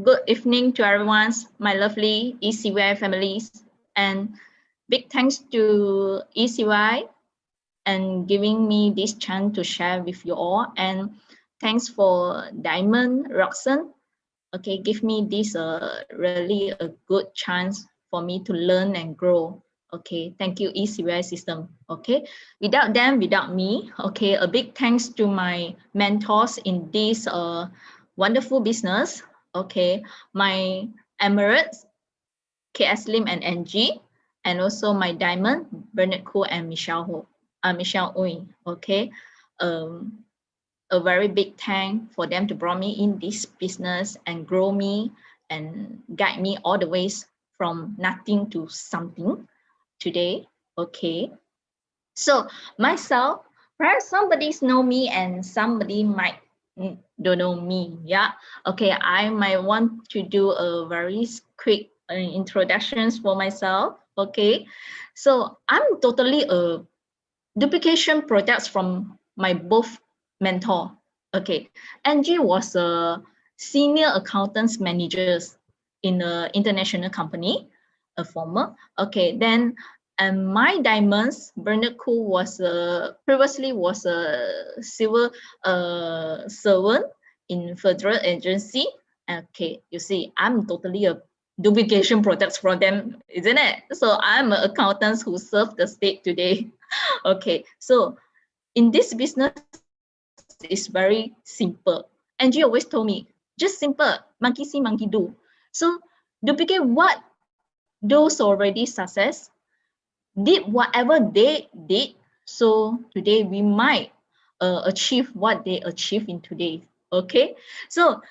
Good evening to everyone, my lovely ECY families, and big thanks to ECY and giving me this chance to share with you all. And thanks for Diamond Roxanne. Okay, give me this really a good chance for me to learn and grow. Okay, thank you ECY system. Okay, without them, without me. Okay, a big thanks to my mentors in this wonderful business. Okay, my Emirates, KS Lim and NG, and also my Diamond, Bernard Koo and Michelle Ho, Michelle Uy. Okay, a very big thank for them to bring me in this business and grow me and guide me all the ways from nothing to something today. Okay, so myself, perhaps somebody know me and somebody might don't know me. Yeah, okay, I might want to do a very quick introductions for myself. Okay, so I'm totally a duplication products from my both mentor. Okay, Angie was a senior accountants managers in an international company, a former. Okay, then and my diamonds, Bernard Koo was previously was a civil servant in federal agency. Okay, you see, I'm totally a duplication products from them, isn't it? So I'm an accountant who serve the state today. Okay, so in this business, it's very simple. Angie always told me, just simple, monkey see, monkey do. So duplicate what those already success, did whatever they did. So today we might achieve what they achieve in today. Okay, so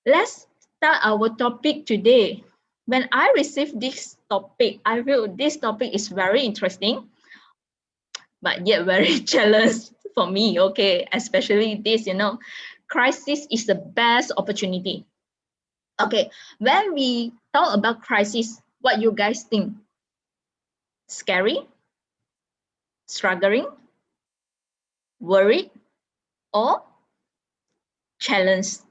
let's start our topic today. When I received this topic, I feel this topic is very interesting, but yet very challenged for me. Okay, especially this, crisis is the best opportunity. Okay, when we talk about crisis, what you guys think? Scary, struggling, worried, or challenged?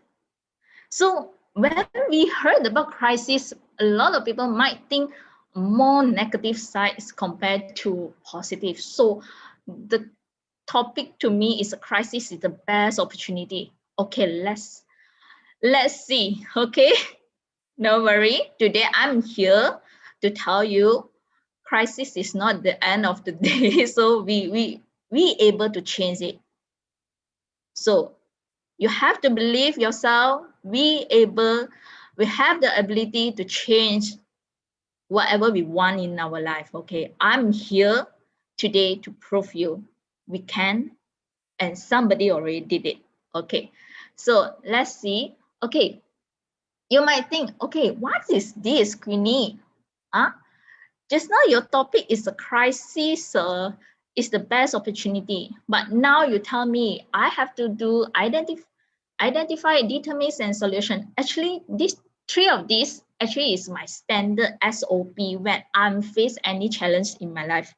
So when we heard about crisis, a lot of people might think more negative sides compared to positive. So the topic to me is a crisis is the best opportunity. Okay, let's see. Okay, no worry. Today I'm here to tell you crisis is not the end of the day. So we able to change it. So you have to believe yourself. We have the ability to change whatever we want in our life. Okay, I'm here today to prove you we can, and somebody already did it. Okay, so let's see. Okay, you might think, okay, what is this, Queenie? Huh? Just now your topic is a crisis, is the best opportunity. But now you tell me I have to do identify, determine, and solution. Actually, these three of these actually is my standard SOP when I'm face any challenge in my life.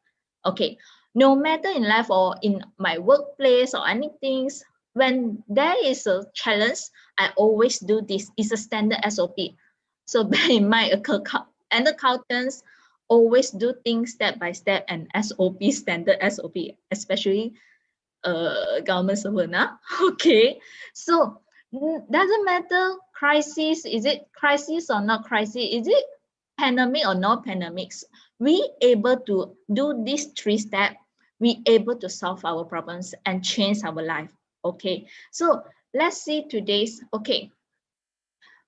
Okay, no matter in life or in my workplace or anything, when there is a challenge, I always do this. It's a standard SOP. So bear in mind, and accountants always do things step by step and SOP, standard SOP, especially government servant. Okay, so doesn't matter crisis, is it crisis or not crisis, is it pandemic or not pandemics, we able to do these three steps, we able to solve our problems and change our life. Okay, so let's see today's. Okay,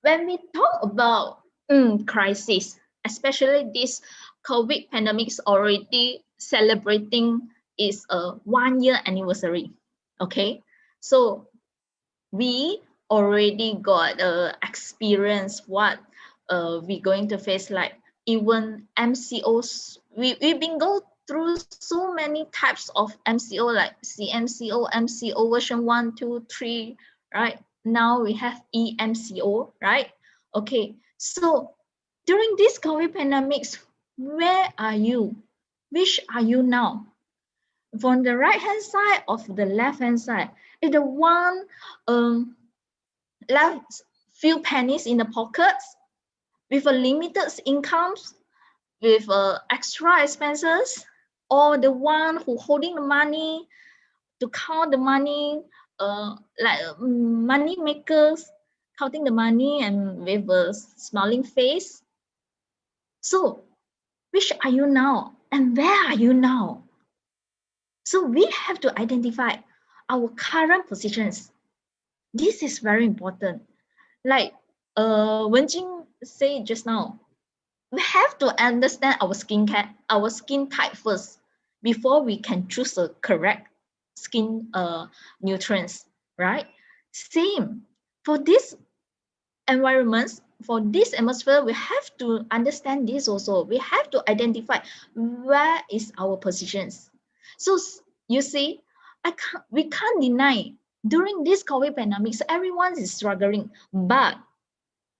when we talk about crisis, especially this COVID pandemic is already celebrating its 1 year anniversary. Okay, so we already got experience what we going to face, like even MCOs. We've been go through so many types of MCO, like CMCO, MCO version 1, 2, 3, right? Now we have EMCO, right? Okay, so during this COVID pandemics, where are you? Which are you now? From the right hand side or the left hand side? If the one left few pennies in the pockets, with a limited incomes, with extra expenses, or the one who holding the money to count the money, like money makers counting the money and with a smiling face. So which are you now and where are you now? So we have to identify our current positions. This is very important. Like Wenjing said just now, we have to understand our skin type first before we can choose the correct skin nutrients, right? Same for this environments, for this atmosphere, we have to understand this also. We have to identify where is our positions. So you see, we can't deny during this COVID pandemic, everyone is struggling, but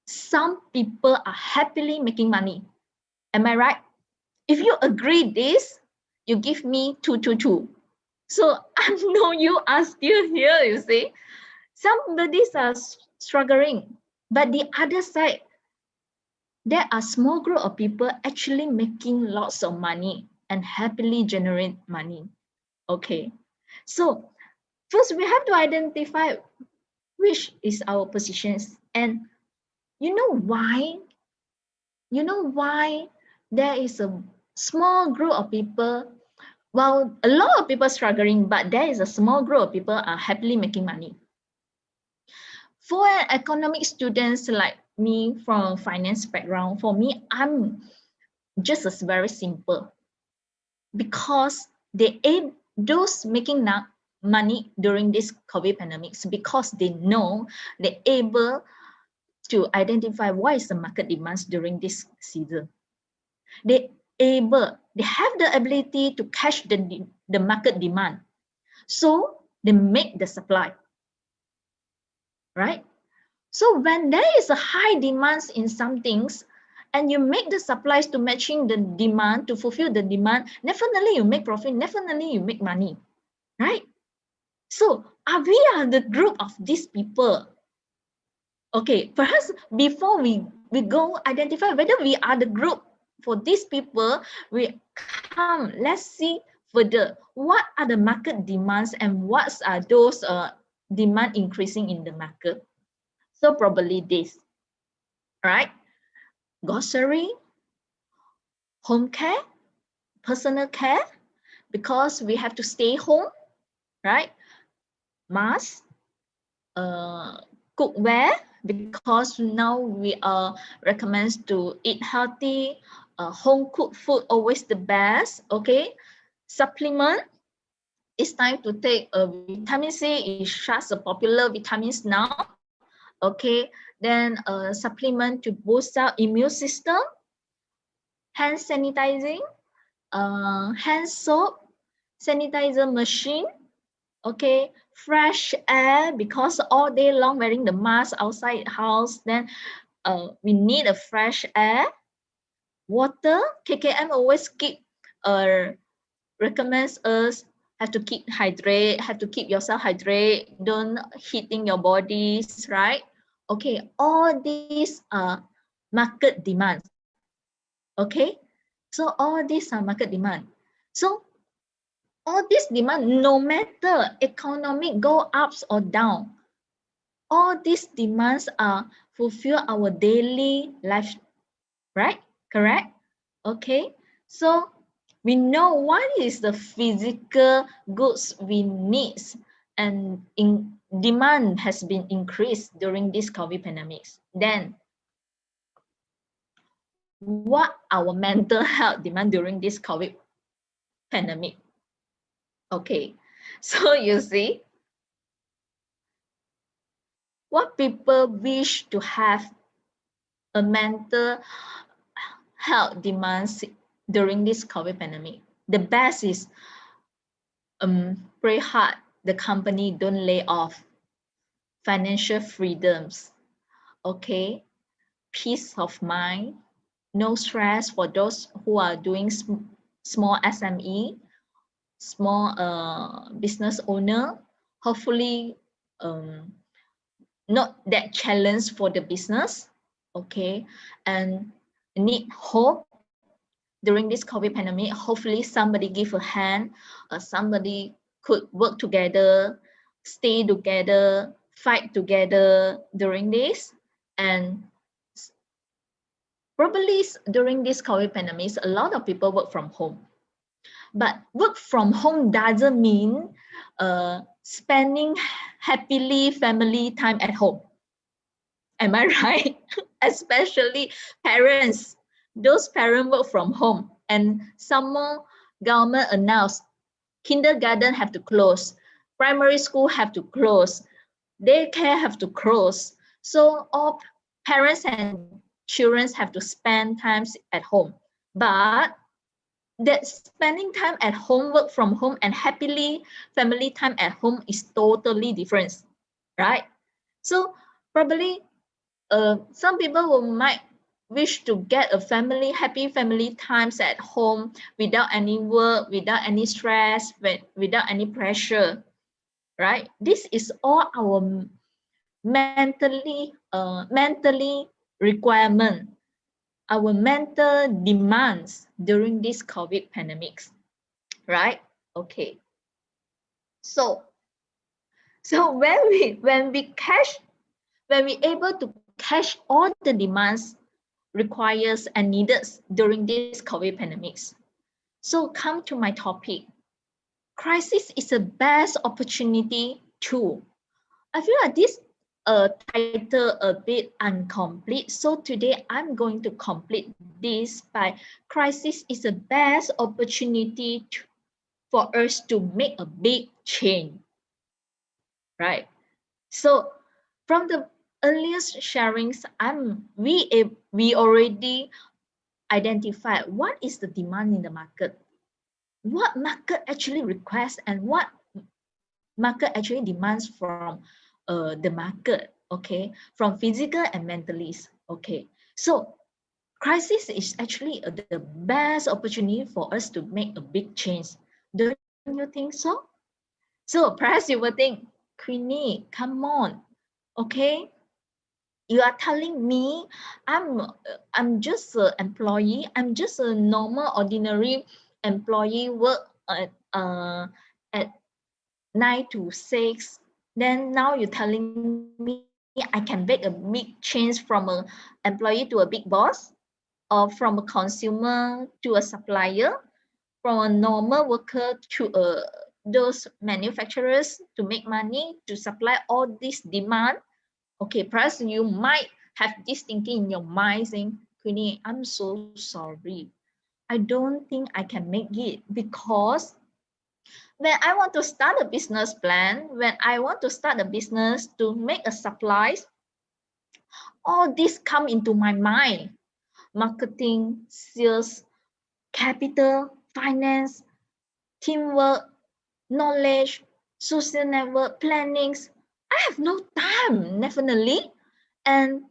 some people are happily making money. Am I right? If you agree this, you give me 222. So I know you are still here, you see. Somebody's are struggling, but the other side, there are small group of people actually making lots of money and happily generate money. Okay, so first we have to identify which is our positions, and you know why? You know why there is a small group of people, well, a lot of people struggling, but there is a small group of people are happily making money. For an economic students like me from finance background, for me, I'm just as very simple, because those making money during this COVID pandemics, because they know they're able to identify what is the market demands during this season. They have the ability to catch the market demand. So they make the supply, right? So when there is a high demands in some things, and you make the supplies to matching the demand, to fulfill the demand, definitely you make profit, definitely you make money, right? So we are the group of these people. Okay, perhaps before we go identify whether we are the group for these people, let's see further what are the market demands and what are those demand increasing in the market. So probably this, right? Grocery, home care, personal care, because we have to stay home, right? Mask, cookware, because now we are recommend to eat healthy, home cooked food always the best. Okay, supplement, it's time to take vitamin C. Is such a popular vitamins now. Okay, then supplement to boost our immune system, hand sanitizing, hand soap, sanitizer machine. Okay, fresh air, because all day long wearing the mask outside house, then we need a fresh air. Water, KKM always recommends us have to keep yourself hydrated, don't heating your bodies, right? Okay, all these are market demands. Okay, so all these are market demand. So all this demand, no matter economic go ups or down, all these demands are fulfill our daily life, right? Correct? Okay, so we know what is the physical goods we need, and in demand has been increased during this COVID pandemics. Then what our mental health demand during this COVID pandemic? Okay, so you see, what people wish to have a mental health demands during this COVID pandemic. The best is pray hard the company don't lay off, financial freedoms, okay, peace of mind, no stress for those who are doing small SME, small business owner. Hopefully not that challenge for the business, okay, and need hope during this COVID pandemic. Hopefully somebody give a hand, somebody could work together, stay together, fight together during this. And probably during this COVID pandemic, a lot of people work from home. But work from home doesn't mean spending happily family time at home. Am I right? Especially parents. Those parents work from home, and some government announced kindergarten have to close, primary school have to close, daycare have to close. So all parents and children have to spend times at home. But that spending time at home, work from home, and happily family time at home is totally different, right? So probably some people might wish to get a happy family times at home without any work, without any stress, without any pressure, right? This is all our mentally requirement, our mental demands during this COVID pandemics, right? Okay. So when we able to catch all the demands requires and needed during this COVID pandemics. So come to my topic. Crisis is the best opportunity too. I feel like this title a bit incomplete. So today I'm going to complete this by crisis is the best opportunity for us to make a big change, right? So from the earliest sharings, we already identified what is the demand in the market, what market actually requests, and what market actually demands from the market, okay, from physical and mentalists, okay. So crisis is actually the best opportunity for us to make a big change. Don't you think so? So perhaps you will think, Queenie, come on, okay, you are telling me I'm just an employee, I'm just a normal ordinary employee, work at 9 to 6, then now you're telling me I can make a big change from a employee to a big boss, or from a consumer to a supplier, from a normal worker to those manufacturers to make money to supply all this demand. Okay, perhaps you might have this thinking in your mind saying, Queenie, I'm so sorry. I don't think I can make it, because when I want to start a business plan, when I want to start a business to make a supplies, all this come into my mind. Marketing, sales, capital, finance, teamwork, knowledge, social network, plannings. I have no time, definitely. And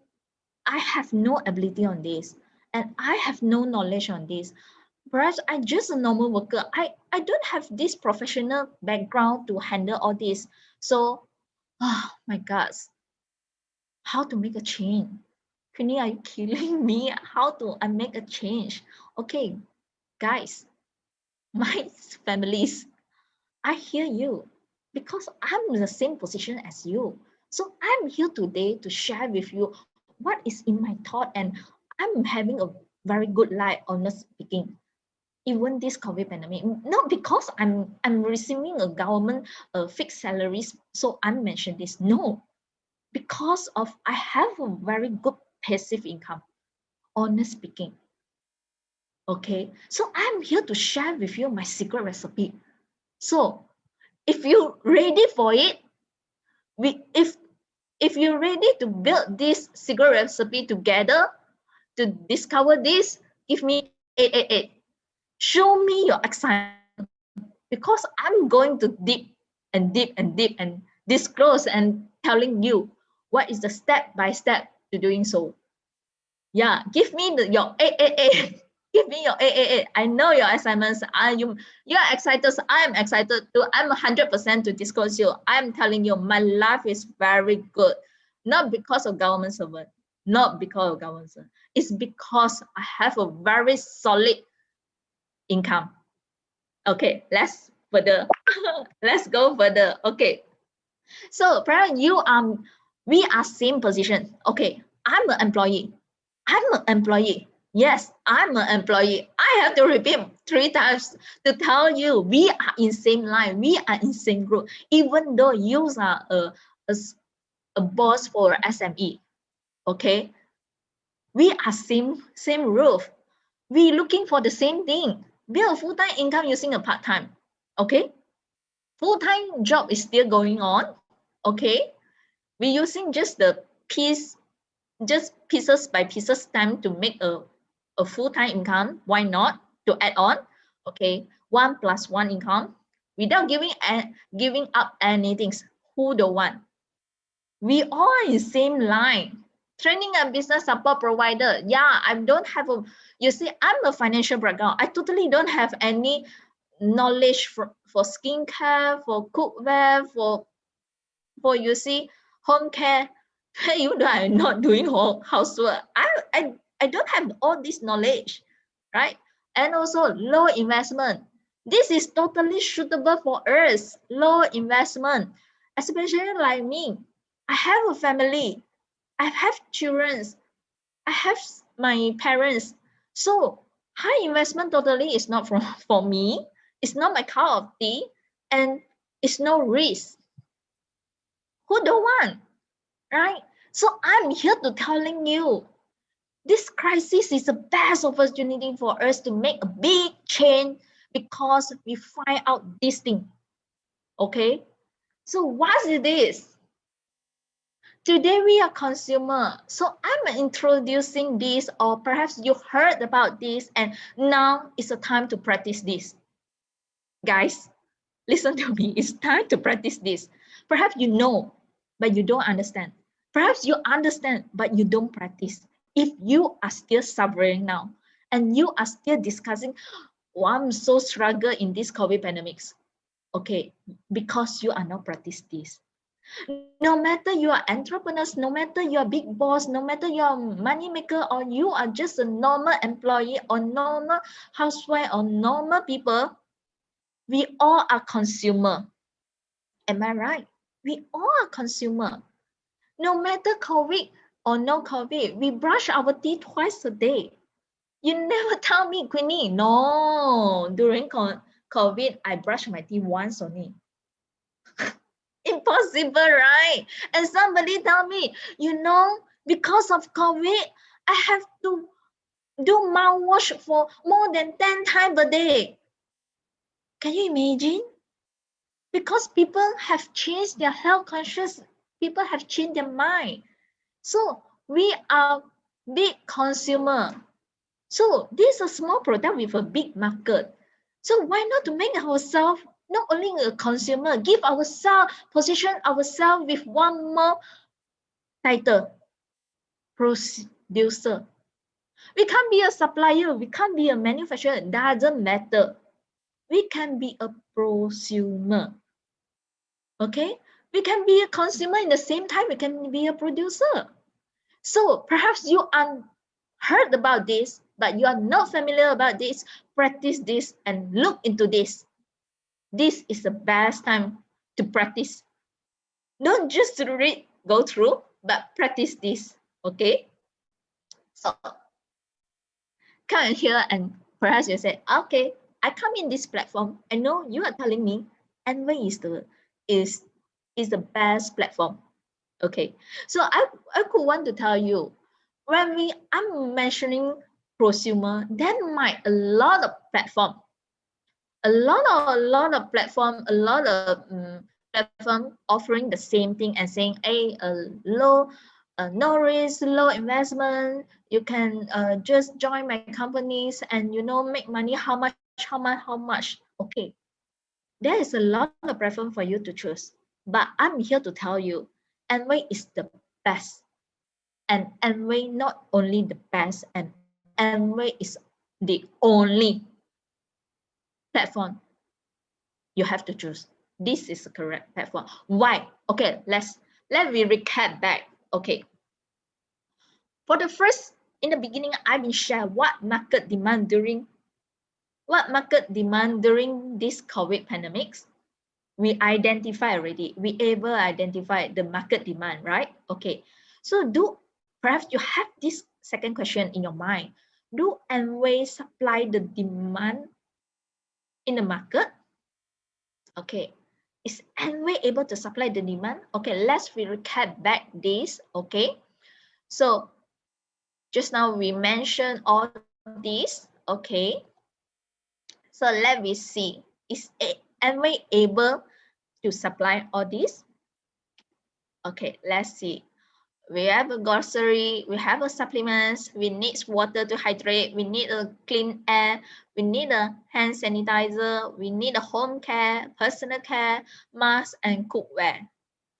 I have no ability on this. And I have no knowledge on this. Perhaps I'm just a normal worker. I don't have this professional background to handle all this. So, oh my God, how to make a change? Queenie, are you killing me? How do I make a change? Okay, guys, my families, I hear you, because I'm in the same position as you. So I'm here today to share with you what is in my thought, and I'm having a very good life, honest speaking. Even this COVID pandemic, not because I'm receiving a government fixed salaries, so I'm mentioning this. No, because of I have a very good passive income, honest speaking. Okay, so I'm here to share with you my secret recipe. So if you're ready for it, if you're ready to build this secret recipe together, to discover this, give me 888. Show me your excitement, because I'm going to deep and deep and deep and disclose and telling you what is the step by step to doing so. Yeah, give me your 888. Give me your 888. I know your assignments. You are excited. So I am excited too. I'm 100% to disclose you. I'm telling you, my life is very good. not because of government servant, not because of government servant. It's because I have a very solid income. Okay, let's further. Let's go further. Okay, so perhaps we are same position. Okay, I'm an employee. I'm an employee. Yes, I'm an employee. I have to repeat 3 times to tell you we are in same line. We are in same group. Even though you are a boss for SME, okay, we are same roof. We looking for the same thing. Build a full-time income using a part-time. Okay, full-time job is still going on. Okay, we using just the pieces by pieces time to make a full-time income. Why not to add on? Okay, 1 + 1 income without giving up anything. Who don't want? We all in same line. Training and business support provider. Yeah, I don't have a, you see, I'm a financial background. I totally don't have any knowledge for skincare, for cookware, for you see, home care. You know, I'm not doing housework. I don't have all this knowledge, right? And also low investment. This is totally suitable for us. Low investment, especially like me. I have a family. I have children. I have my parents. So high investment totally is not for me. It's not my cup of tea, and it's no risk. Who don't want, right? So I'm here to telling you, this crisis is the best opportunity for us to make a big change because we find out this thing. Okay, so what is this? Today we are consumer. So I'm introducing this, or perhaps you heard about this, and now is the time to practice this. Guys, listen to me. It's time to practice this. Perhaps you know, but you don't understand. Perhaps you understand, but you don't practice. If you are still suffering now, and you are still discussing, oh, I'm so struggle in this COVID pandemics. Okay, because you are not practice this. No matter you are entrepreneurs, no matter you are big boss, no matter you are money maker, or you are just a normal employee or normal housewife or normal people, we all are consumer. Am I right? We all are consumer. No matter COVID or no COVID, we brush our teeth twice a day. You never tell me, Queenie, no, during COVID, I brush my teeth once only. Impossible, right? And somebody tell me, you know, because of COVID, I have to do mouthwash for more than 10 times a day. Can you imagine? Because people have changed their health conscious, people have changed their mind. So we are big consumer. So this is a small product with a big market. So why not to make ourselves not only a consumer, give ourselves, position ourselves with one more title, producer. We can't be a supplier, we can't be a manufacturer, it doesn't matter. We can be a prosumer. Okay? We can be a consumer in the same time, we can be a producer. So perhaps you heard about this, but you are not familiar about this. Practice this and look into this. This is the best time to practice. Not just to read, go through, but practice this. Okay? So come here and perhaps you say, okay, I come in this platform. I know you are telling me Amway is the best platform. Okay, so I could want to tell you, when I'm mentioning prosumer, then might a lot of platform, a lot of platform, a lot of platform offering the same thing and saying, hey, low, no risk, low investment. You can just join my companies and make money. How much? How much? How much? Okay, there is a lot of platform for you to choose, but I'm here to tell you, Amway is the best. And Amway not only the best, and Amway is the only platform you have to choose. This is the correct platform. Why? Okay, let me recap back. Okay. For the first, in the beginning, I've been sharing what market demand during this COVID pandemics. We identify already. We able identify the market demand, right? Okay. So perhaps you have this second question in your mind. Do Amway supply the demand in the market? Okay. Is Amway able to supply the demand? Okay, let's recap back this. Okay. So just now we mentioned all these. Okay. So let me see. Is Amway able to supply all these? Okay, let's see. We have a grocery, we have a supplements, we need water to hydrate, we need a clean air, we need a hand sanitizer, we need a home care, personal care, mask, and cookware.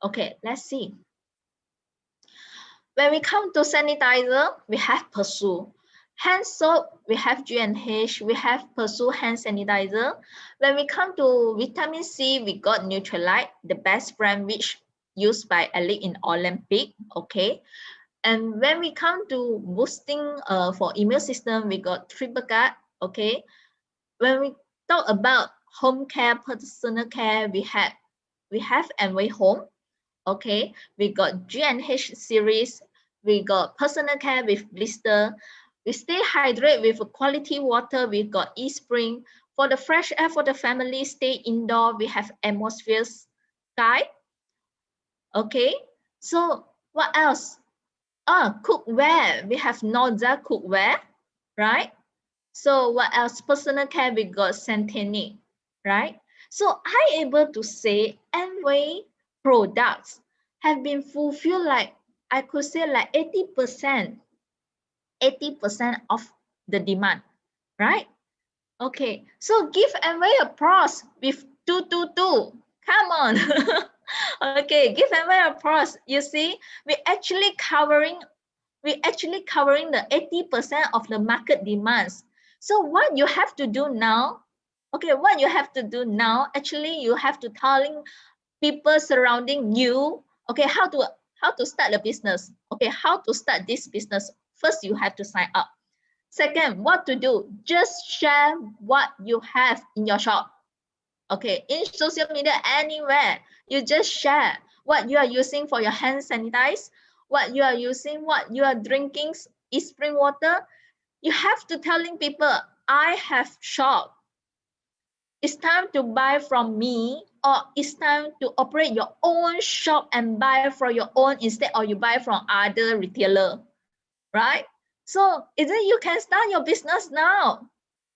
Okay, let's see. When we come to sanitizer, we have Pursue. Hand soap, we have G&H, we have Pursue hand sanitizer. When we come to vitamin C, we got Neutralite, the best brand which used by elite in Olympic. Okay. And when we come to boosting for immune system, we got Triple Guard. Okay. When we talk about home care, personal care, we have Amway Home. Okay, we got G&H series, we got personal care with blister, we stay hydrated with quality water, we got eSpring. For the fresh air for the family, stay indoor, we have Atmosphere Sky. Okay, so what else? Cookware, we have Noza cookware, right? So what else? Personal care, we got Centenic, right? So I able to say Amway products have been fulfilled, like I could say like 80% of the demand, right? Okay, so give Amway applause with 222. Come on. Okay, give Amway applause. You see, we actually covering the 80% of the market demands. So what you have to do now, okay, what you have to do now, actually you have to telling people surrounding you, okay, how to start a business, okay, how to start this business. First, you have to sign up. Second, what to do? Just share what you have in your shop. Okay, in social media, anywhere, you just share what you are using for your hand sanitize, what you are using, what you are drinking, spring water. You have to telling people, I have shop. It's time to buy from me, or it's time to operate your own shop and buy for your own instead, or you buy from other retailer, right? So is it you can start your business now,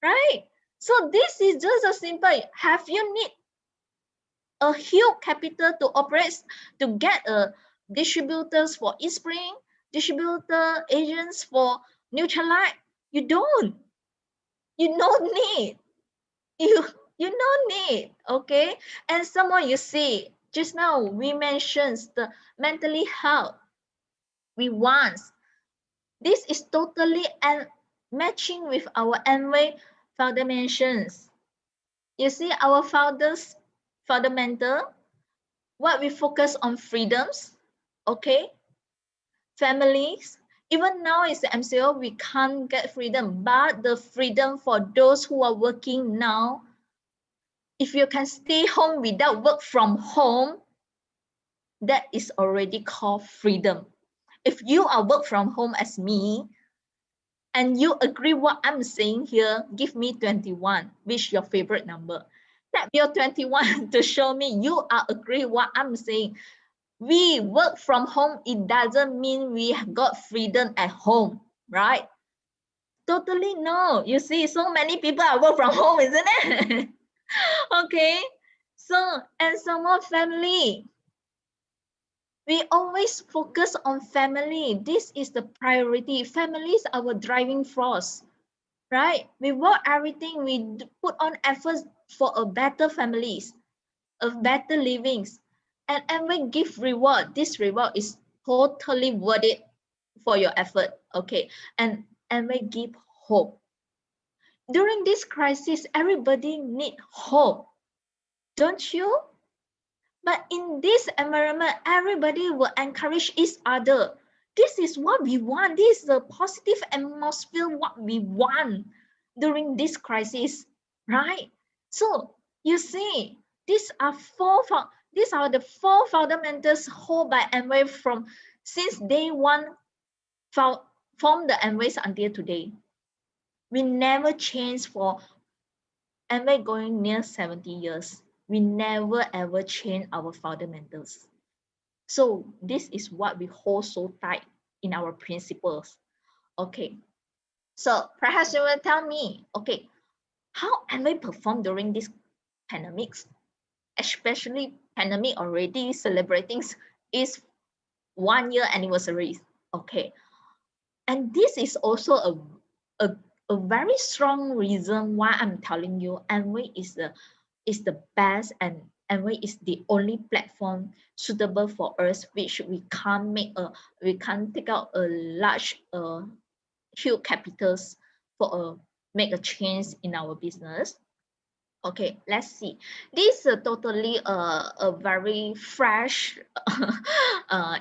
right? So this is just a simple. Have you need a huge capital to operate, to get a distributors for eSpring, distributor agents for Neutralite? You don't. You don't need. You you don't need. Okay. And someone you see just now we mentioned the mentally health. We want this is totally and matching with our Amway fundamentals. You see our founders fundamental, what we focus on freedoms, okay, families. Even now is the MCO, we can't get freedom, but the freedom for those who are working now, if you can stay home without work from home, that is already called freedom. If you are work from home as me, and you agree what I'm saying here, give me 21, which is your favorite number. Tap your 21 to show me you are agree what I'm saying. We work from home, it doesn't mean we got freedom at home, right? Totally no. You see, so many people are work from home, isn't it? Okay. So, and some more family. We always focus on family. This is the priority. Family is our driving force, right? We work everything. We put on efforts for a better families, a better livings, and we give reward. This reward is totally worth it for your effort. Okay, and we give hope. During this crisis, everybody need hope, don't you? But in this environment, everybody will encourage each other. This is what we want. This is the positive atmosphere what we want during this crisis, right? So you see, these are the four fundamentals hold by Amway from since day one from the Amway until today. We never change for Amway going near 70 years. We never ever change our fundamentals. So this is what we hold so tight in our principles. Okay. So perhaps you will tell me, okay, how Amway perform during this pandemics, especially pandemic already celebrating its 1 year anniversary. Okay. And this is also a very strong reason why I'm telling you Amway is the best, and Amway is the only platform suitable for us, which we can't take out a large huge capitals for make a change in our business. Okay, let's see. This is totally a very fresh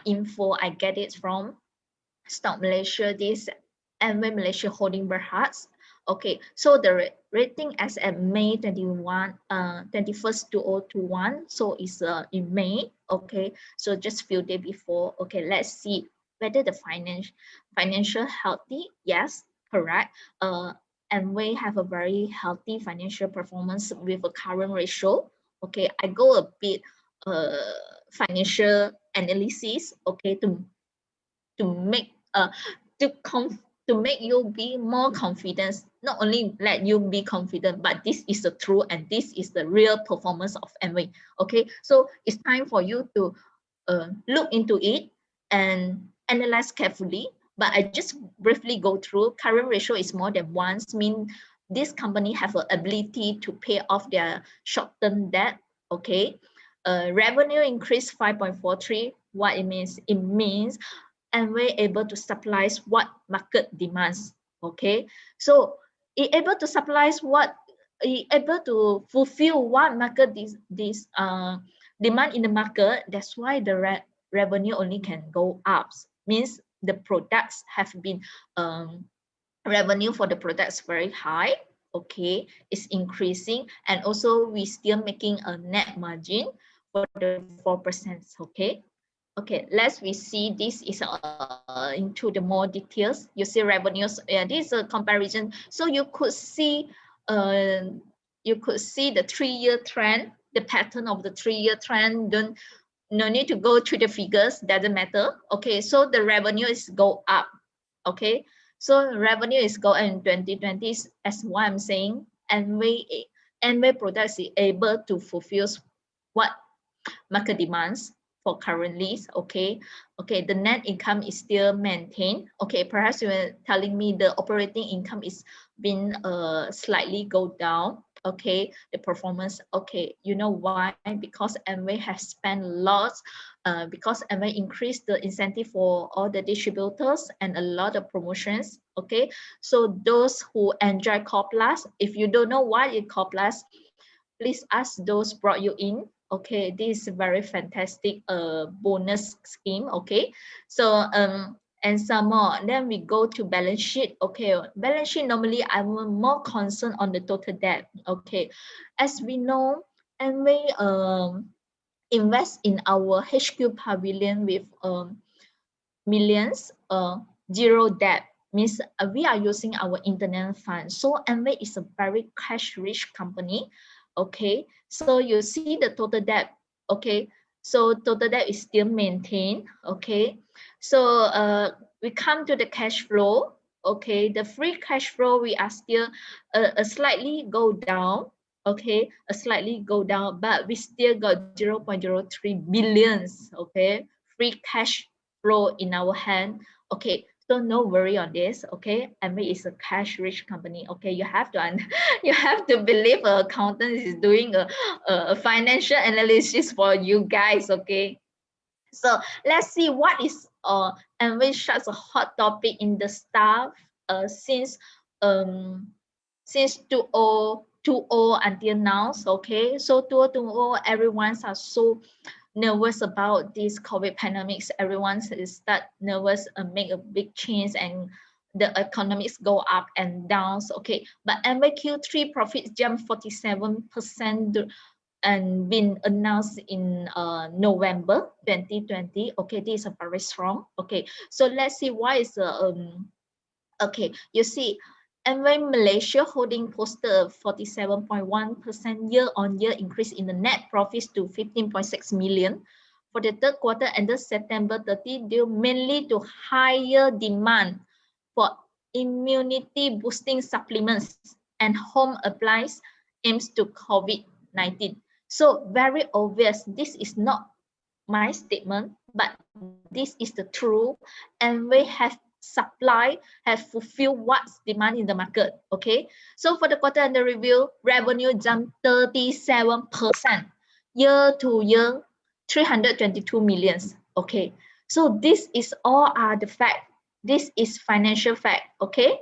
info. I get it from Stock Malaysia. This Amway Malaysia Holding Berhad. Okay, so the rating as at May 21st 2021, so it's in May. Okay, so just few days before. Okay, let's see whether the financial healthy. Yes, correct. Amway have a very healthy financial performance with a current ratio. Okay, I go a bit financial analysis. Okay, to make to com to make you be more confident. Not only let you be confident, but this is the truth and this is the real performance of Amway. Okay, so it's time for you to look into it and analyze carefully. But I just briefly go through. Current ratio is more than once, mean this company have an ability to pay off their short-term debt. Okay, revenue increased 5.43. What it means? It means Amway able to supply what market demands. Okay, so it able to supply what it able to fulfill what market this demand in the market. That's why the revenue only can go up. Means the products have been revenue for the products very high. Okay, it's increasing, and also we still making a net margin for the 4%. Okay. Okay, let's we see this is into the more details. You see revenues. Yeah, this is a comparison. So you could see the 3-year trend, the pattern of the 3-year trend. No need to go to the figures, doesn't matter. Okay, so the revenue is go up. Okay, so revenue is go in 2020 as what I'm saying, and Amway products is able to fulfill what market demands for currently. Okay, the net income is still maintained. Okay, perhaps you were telling me the operating income is been slightly go down. Okay, the performance. Okay, you know why? Because Amway has spent lots because Amway increased the incentive for all the distributors and a lot of promotions. Okay, so those who enjoy Core Plus, if you don't know what is Core Plus, please ask those brought you in. Okay, this is a very fantastic bonus scheme. Okay, so and some more. Then we go to balance sheet. Okay, balance sheet normally I'm more concerned on the total debt. Okay, as we know, Amway invest in our HQ pavilion with millions zero debt, means we are using our internal funds. So Amway is a very cash rich company. Okay, so you see the total debt. Okay, so total debt is still maintained. Okay, so we come to the cash flow. Okay, the free cash flow we are still a slightly go down. Okay, a slightly go down, but we still got 0.03 billions. Okay, free cash flow in our hand. Okay, so no worry on this. Okay, Amway is a cash rich company. Okay, you have to you have to believe an accountant is doing a financial analysis for you guys. Okay, so let's see what is Amway such a hot topic in the staff since 20 2020 until now. Okay, so 2020, everyone's are so nervous about this COVID pandemics. Everyone is start nervous and make a big change, and the economics go up and down. Okay, but Amway Q3 profits jumped 47% and been announced in November 2020. Okay, this is a very strong. Okay, so let's see why is okay, you see, Amway Malaysia Holding posted a 47.1% year-on-year increase in the net profits to 15.6 million for the third quarter ended September 30, due mainly to higher demand for immunity boosting supplements and home applies aims to COVID-19. So very obvious, this is not my statement, but this is the truth, and we have supply have fulfilled what's demand in the market. Okay, so for the quarter under review, revenue jumped 37% year to year, 322 millions. Okay, so this is all are the fact. This is financial fact. Okay,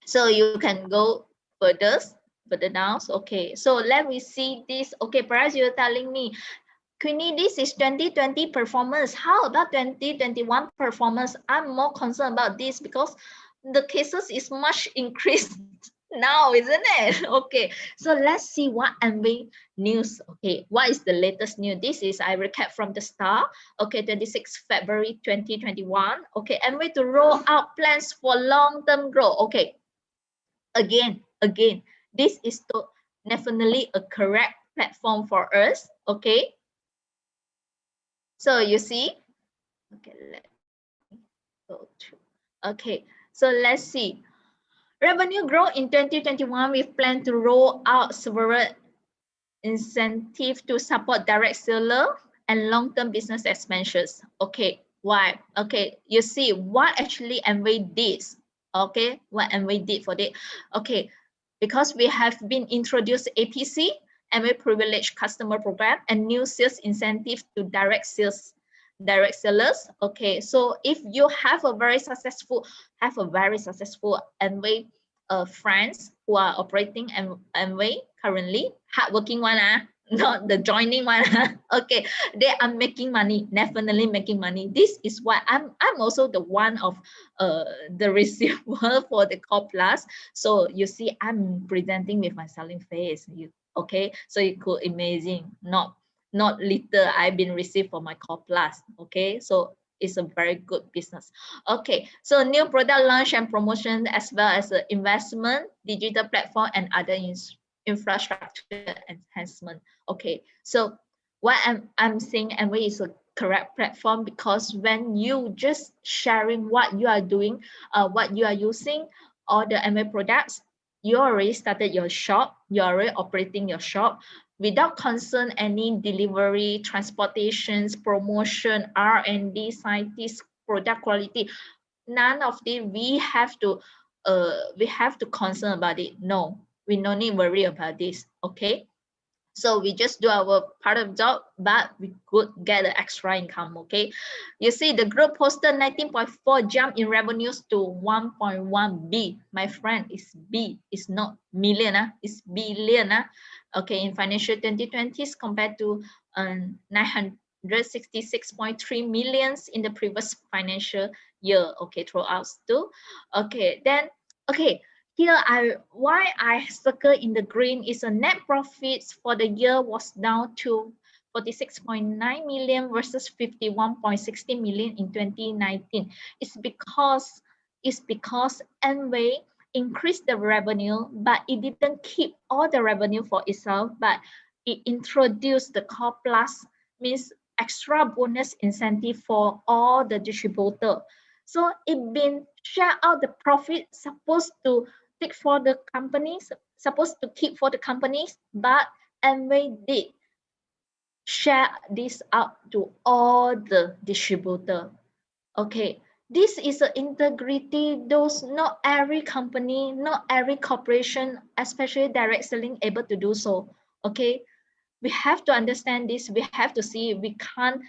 so you can go further down. Okay, so let me see this. Okay, perhaps you're telling me, Queenie, this is 2020 performance. How about 2021 performance? I'm more concerned about this because the cases is much increased now, isn't it? Okay, so let's see what Amway news. Okay, what is the latest news? This is I recap from the start. Okay, 26 February 2021. Okay, Amway to roll out plans for long-term growth. Okay, again, this is definitely a correct platform for us. Okay. So you see, okay, let me go to, okay, so let's see. Revenue growth in 2021, we plan to roll out several incentives to support direct seller and long-term business expansions. Okay, why? Okay, you see what actually Amway did. Okay, what Amway did for it. Okay, because we have been introduced APC, Amway Privileged Customer Program, and new sales incentive to direct sellers. Okay, so if you have a very successful Amway friends who are operating Amway currently, hardworking one, not the joining one. Okay, they are making money, definitely making money. This is why I'm also the one of the receiver for the Core Plus. So you see, I'm presenting with my selling face. Okay, so you could imagine, not little I've been received for my Core Plus. Okay, so it's a very good business. Okay, so new product launch and promotion, as well as the investment, digital platform, and other infrastructure enhancement. Okay, so what I'm saying, Amway is a correct platform, because when you just sharing what you are doing, what you are using, all the Amway products, you already started your shop, you're already operating your shop without concern any delivery, transportations, promotion, R&D, scientists, product quality. None of this we have to concern about it. No, we no need worry about this. Okay, so we just do our part of job, but we could get an extra income. Okay, you see the group posted 19.4 jump in revenues to 1.1 B. My friend, is B, it's not million, it's billion. Okay, in financial 2020s compared to 966.3 millions in the previous financial year. Okay, throughout too. Okay, then okay, here why I circle in the green is a net profits for the year was down to 46.9 million versus 51.60 million in 2019. It's because Amway increased the revenue, but it didn't keep all the revenue for itself, but it introduced the Core Plus, means extra bonus incentive for all the distributor. So it been share out the profit supposed to take for the companies, supposed to keep for the companies, but Amway did share this out to all the distributor. Okay, this is an integrity. Those not every company, not every corporation, especially direct selling, able to do so. Okay, we have to understand this. We have to see. We can't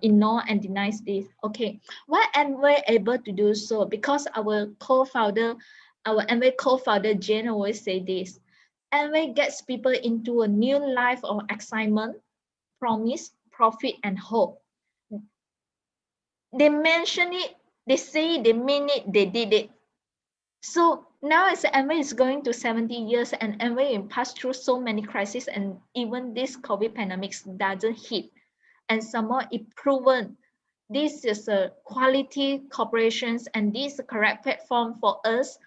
ignore and deny this. Okay, why am we able to do so? Because our co-founder our Amway co-founder Jane always say this: Amway gets people into a new life of excitement, promise, profit, and hope. They mention it, they say it, they mean it, they did it. So now as Amway is going to 70 years and Amway passed through so many crises, and even this COVID pandemic doesn't hit. And somehow it proven this is a quality corporations and this is a correct platform for us.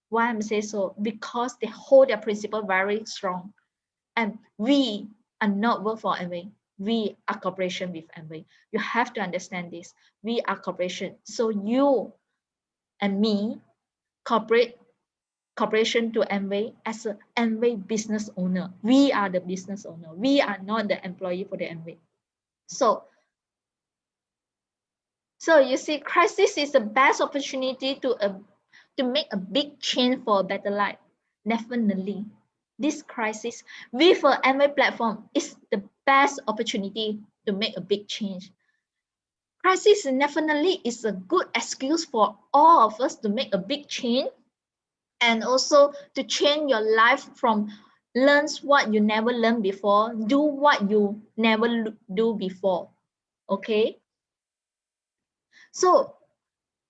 Why I'm saying so? Because they hold their principle very strong. And we are not work for Amway. We are corporation with Amway. You have to understand this. We are corporation. So you and me corporation to Amway as an Amway business owner. We are the business owner. We are not the employee for the Amway. So you see, crisis is the best opportunity to make a big change for a better life. Definitely, this crisis with an Amway platform is the best opportunity to make a big change. Crisis definitely is a good excuse for all of us to make a big change, and also to change your life from learn what you never learned before, do what you never do before. Okay, so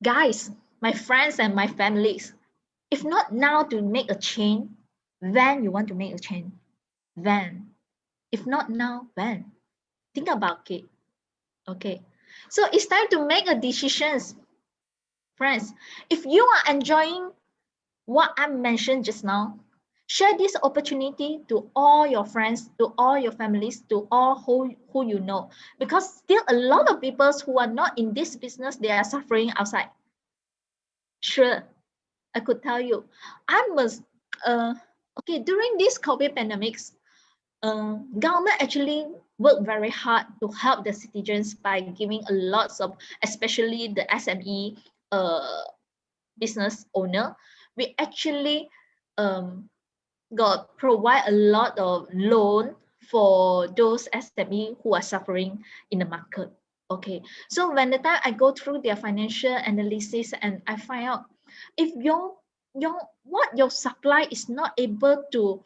guys, my friends and my families, if not now to make a change, when you want to make a change? When? If not now, when? Think about it. Okay, so it's time to make a decisions. Friends, if you are enjoying what I mentioned just now, share this opportunity to all your friends, to all your families, to all who you know, because still a lot of people who are not in this business, they are suffering outside. Sure, I could tell you, I must, okay, during this COVID pandemics, government actually work very hard to help the citizens by giving a lots of, especially the SME business owner. We actually got provide a lot of loan for those SME who are suffering in the market. Okay, so when the time I go through their financial analysis and I find out if your your supply is not able to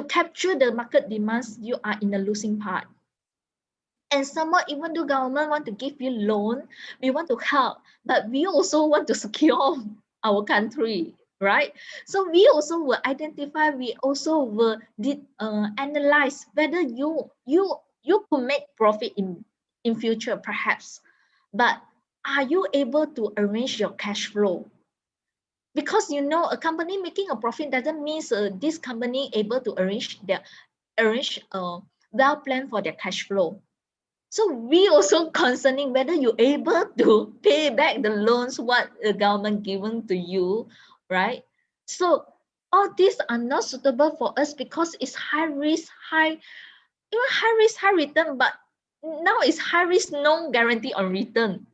capture the market demands, you are in the losing part. And somewhat, even though government want to give you loan, we want to help, but we also want to secure our country, right? So we also will identify, we also will analyze whether you could make profit in future perhaps, but are you able to arrange your cash flow? Because you know a company making a profit doesn't mean this company able to arrange well plan for their cash flow. So we also concerning whether you're able to pay back the loans what the government given to you, right? So all these are not suitable for us because it's high risk, high risk, high return, but now it's high risk, no guarantee on return.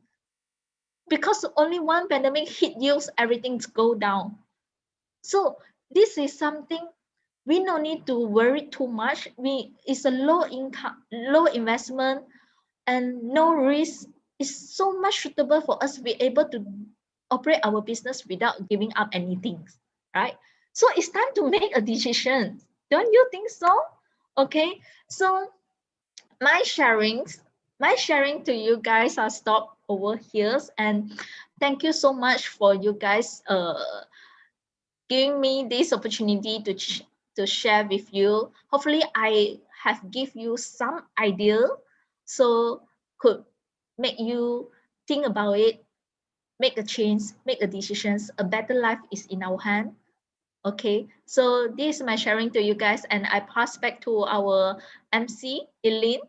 Because only one pandemic hit you, everything's go down. So this is something we no need to worry too much. It's a low income, low investment, and no risk. Is so much suitable for us to be able to operate our business without giving up anything, right? So it's time to make a decision. Don't you think so? Okay, so my sharing to you guys are stopped over here, and thank you so much for you guys giving me this opportunity to share with you. Hopefully I have give you some idea so could make you think about it, make a change, make a decisions. A better life is in our hand. Okay, so this is my sharing to you guys, and I pass back to our MC Eileen.